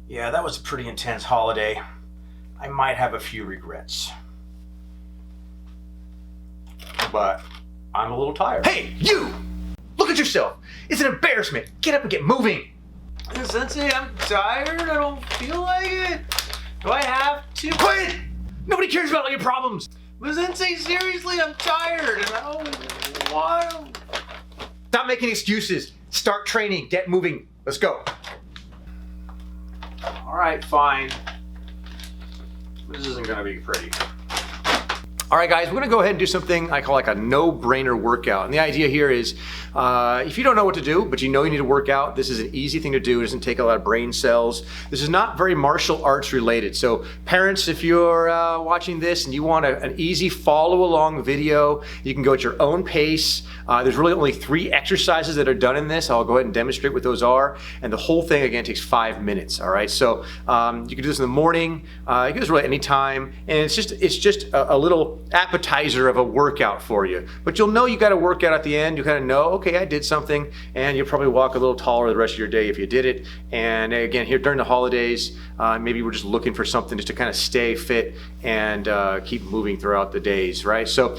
Yeah, that was a pretty intense holiday. I might have a few regrets. But I'm a little tired. Hey, you! Look at yourself. It's an embarrassment. Get up and get moving. Sensei, I'm tired. I don't feel like it. Do I have to? Quit! Nobody cares about all your problems. But Sensei, seriously, I'm tired and I don't want to. Stop making excuses. Start training. Get moving. Let's go. All right, fine. This isn't gonna be pretty. All right, guys, we're gonna go ahead and do something I call like a no-brainer workout. And the idea here is, if you don't know what to do, but you know you need to work out, this is an easy thing to do. It doesn't take a lot of brain cells. This is not very martial arts related. So parents, if you're watching this and you want an easy follow-along video, you can go at your own pace. There's really only 3 exercises that are done in this. I'll go ahead and demonstrate what those are. And the whole thing, again, takes 5 minutes, all right? So you can do this in the morning. You can do this really any time. And it's just a little appetizer of a workout for you. But you'll know you got to work out at the end. You kind of know, okay, I did something, and you'll probably walk a little taller the rest of your day if you did it. And again, here during the holidays, maybe we're just looking for something just to kind of stay fit and keep moving throughout the days, right? So,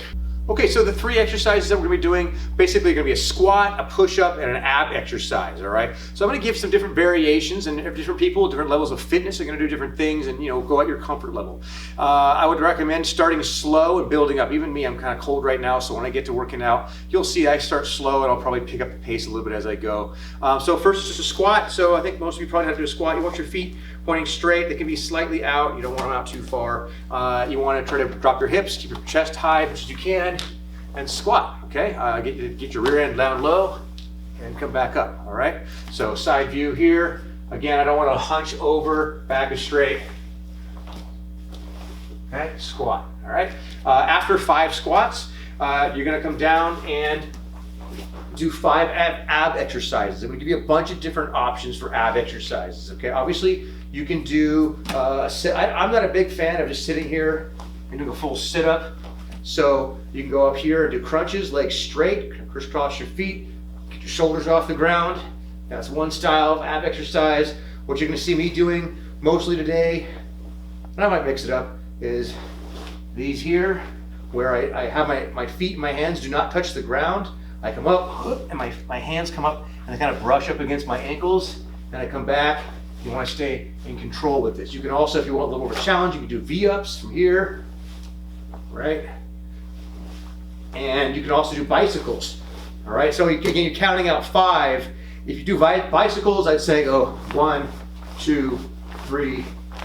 okay, so the 3 exercises that we're gonna be doing, basically gonna be a squat, a push-up, and an ab exercise, all right? So I'm gonna give some different variations, and different people, different levels of fitness are gonna do different things, and go at your comfort level. I would recommend starting slow and building up. Even me, I'm kind of cold right now, so when I get to working out, you'll see I start slow, and I'll probably pick up the pace a little bit as I go. So first, it's just a squat. So I think most of you probably have to do a squat. You want your feet pointing straight. They can be slightly out. You don't want them out too far. You want to try to drop your hips, keep your chest high as much as you can, and squat, okay? Get your rear end down low and come back up, all right? So side view here. Again, I don't want to hunch over, back is straight. Okay, squat, all right? After 5 squats, you're gonna come down and do 5 ab exercises. I'm gonna give you a bunch of different options for ab exercises, okay? Obviously, you can do I'm not a big fan of just sitting here and doing a full sit-up. So you can go up here and do crunches, legs straight, crisscross your feet, get your shoulders off the ground. That's one style of ab exercise. What you're gonna see me doing mostly today, and I might mix it up, is these here, where I have my feet and my hands do not touch the ground. I come up, and my hands come up, and they kind of brush up against my ankles, and I come back. You wanna stay in control with this. You can also, if you want a little more of a challenge, you can do V-ups from here, right? And you can also do bicycles, all right? So again, you're counting out 5. If you do bicycles, I'd say go 1, 2, 3,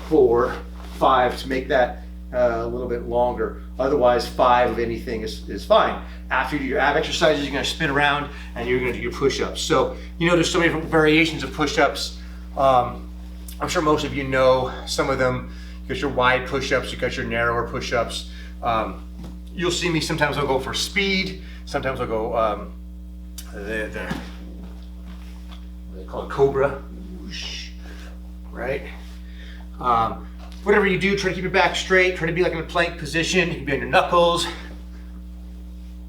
4, 5 to make that a little bit longer. Otherwise, 5 of anything is fine. After you do your ab exercises, you're gonna spin around and you're gonna do your push-ups. So, there's so many different variations of push-ups. I'm sure most of you know some of them. You got your wide push-ups, you got your narrower push-ups. You'll see me sometimes I'll go for speed, sometimes I'll go they call it Cobra, right? Whatever you do, try to keep your back straight, try to be like in a plank position. You can be on your knuckles,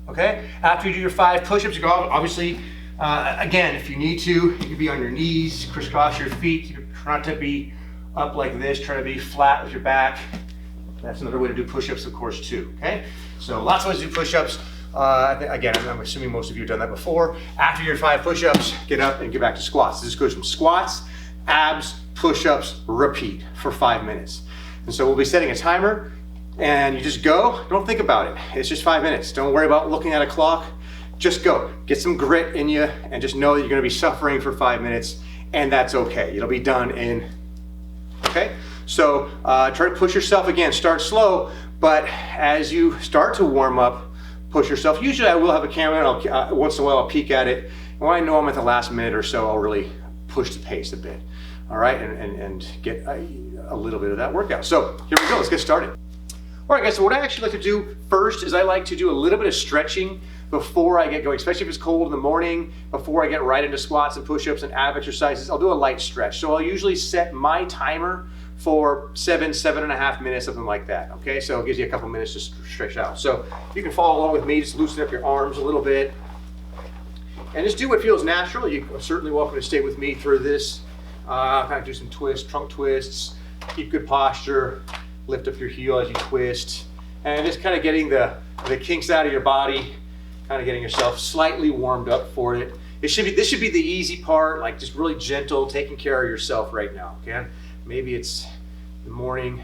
okay? After you do your 5 push-ups, you go, obviously, again, if you need to, you can be on your knees, crisscross your feet, try not to be up like this, try to be flat with your back. That's another way to do push-ups, of course, too, okay? So lots of ways to do push-ups. Again, I'm assuming most of you have done that before. After your 5 push-ups, get up and get back to squats. This goes from squats, abs, push-ups, repeat for 5 minutes. And so we'll be setting a timer, and you just go. Don't think about it. It's just 5 minutes. Don't worry about looking at a clock. Just go. Get some grit in you, and just know that you're gonna be suffering for 5 minutes, and that's okay. It'll be done in, okay? So try to push yourself again. Start slow, but as you start to warm up, push yourself. Usually I will have a camera, and once in a while I'll peek at it. And when I know I'm at the last minute or so, I'll really push the pace a bit. All right, and get a little bit of that workout. So here we go, let's get started. All right guys, so what I actually like to do first is I like to do a little bit of stretching before I get going, especially if it's cold in the morning, before I get right into squats and push-ups and ab exercises. I'll do a light stretch. So I'll usually set my timer for 7.5 minutes, something like that, okay? So it gives you a couple minutes to stretch out. So you can follow along with me, just loosen up your arms a little bit. And just do what feels natural. You're certainly welcome to stay with me through this kind of do some twists, trunk twists, keep good posture, lift up your heel as you twist, and just kind of getting the kinks out of your body, kind of getting yourself slightly warmed up for it. This should be the easy part, like just really gentle, taking care of yourself right now, okay? Maybe it's the morning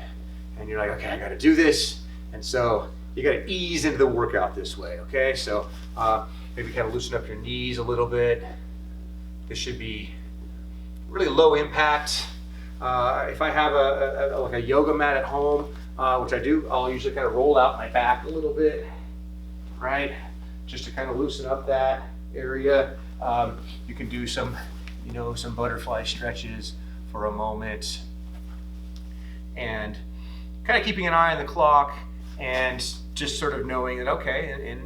and you're like, okay, I gotta do this, and so you gotta ease into the workout this way, okay? So maybe kind of loosen up your knees a little bit. This should be really low impact. If I have like a yoga mat at home, which I do, I'll usually kind of roll out my back a little bit, right? Just to kind of loosen up that area. You can do some, some butterfly stretches for a moment, and kind of keeping an eye on the clock and just sort of knowing that, okay,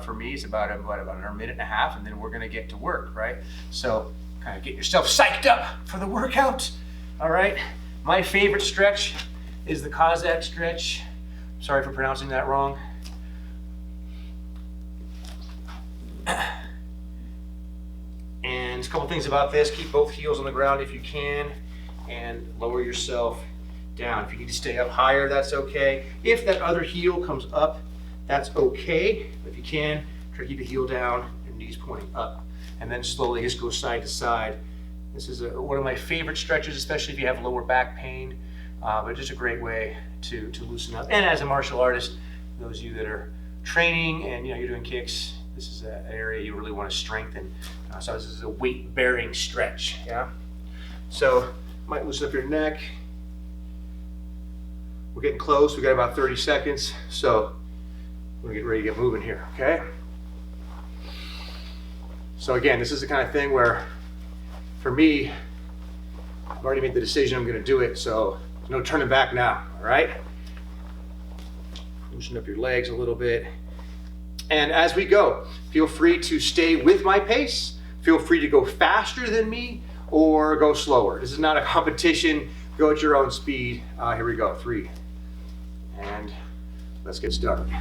for me, it's about a minute and a half, and then we're gonna get to work, right? So kind of get yourself psyched up for the workout, all right? My favorite stretch is the Cossack stretch. Sorry for pronouncing that wrong. And a couple things about this: keep both heels on the ground if you can, and lower yourself down. If you need to stay up higher, that's okay. If that other heel comes up, that's okay. But if you can, try to keep the heel down and knees pointing up. And then slowly just go side to side. This is one of my favorite stretches, especially if you have lower back pain, but just a great way to loosen up. And as a martial artist, those of you that are training and you're doing kicks, this is an area you really want to strengthen. So this is a weight-bearing stretch, yeah? So might loosen up your neck. We're getting close. We got about 30 seconds, so we're gonna get ready to get moving here, okay? So again, this is the kind of thing where, for me, I've already made the decision I'm gonna do it, so there's no turning back now, all right? Loosen up your legs a little bit. And as we go, feel free to stay with my pace. Feel free to go faster than me or go slower. This is not a competition. Go at your own speed. Here we go, 3. And let's get started.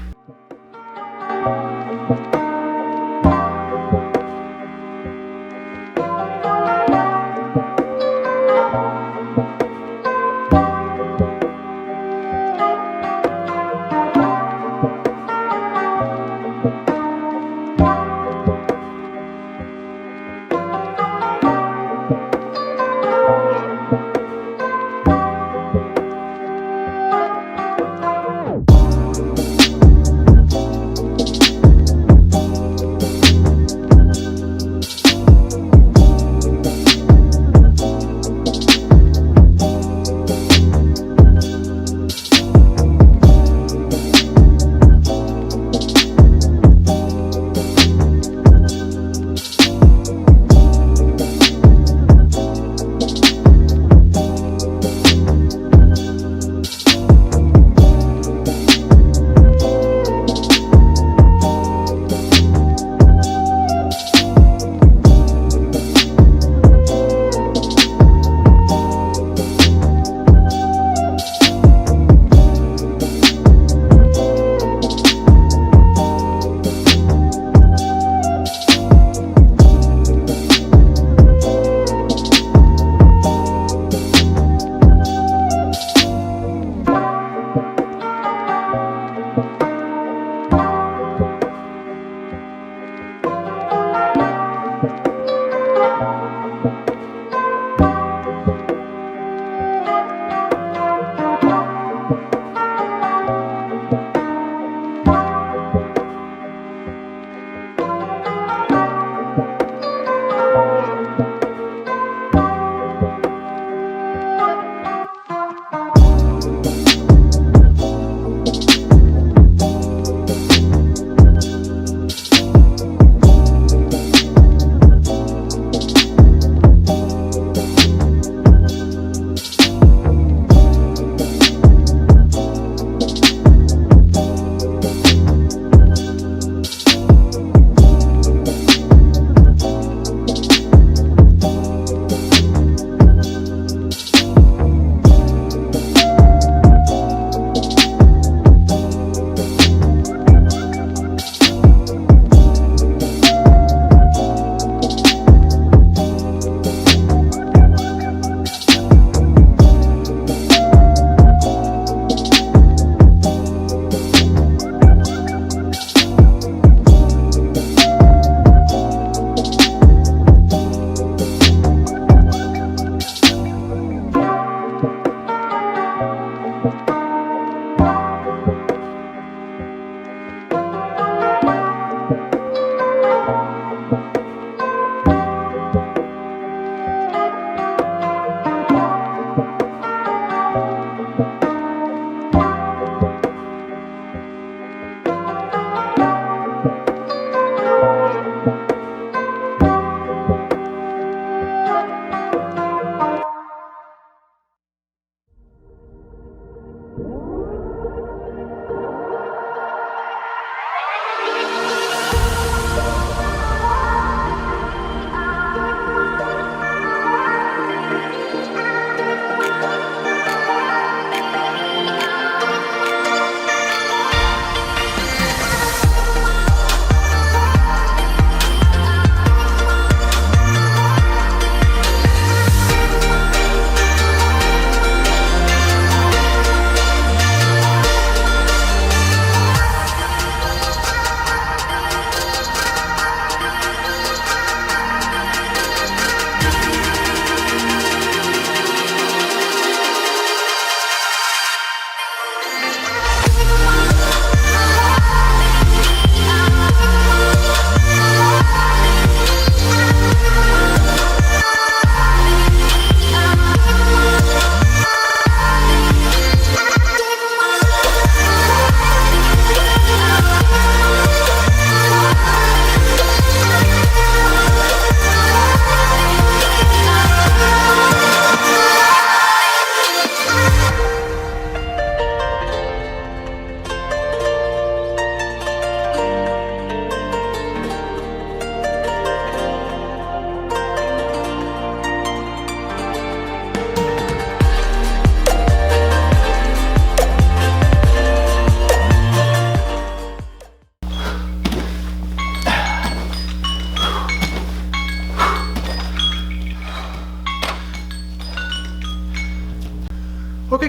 Okay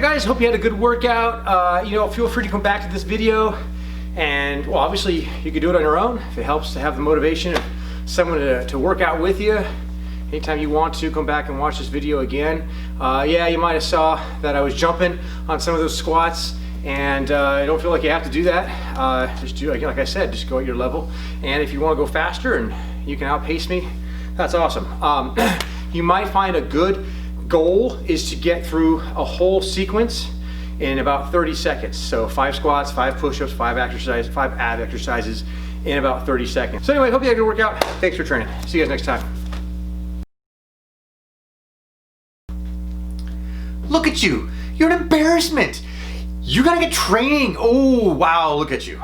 guys, hope you had a good workout. Feel free to come back to this video, and well, obviously you can do it on your own if it helps to have the motivation of someone to work out with you. Anytime you want to, come back and watch this video again. Yeah, you might have saw that I was jumping on some of those squats, and I don't feel like you have to do that. Just do, like I said, just go at your level. And if you want to go faster and you can outpace me, that's awesome. You might find a good goal is to get through a whole sequence in about 30 seconds. So 5 squats, 5 push-ups, 5 ab exercises in about 30 seconds. So anyway, hope you had a good workout. Thanks for training. See you guys next time. Look at you. You're an embarrassment. You gotta get training. Oh, wow, look at you.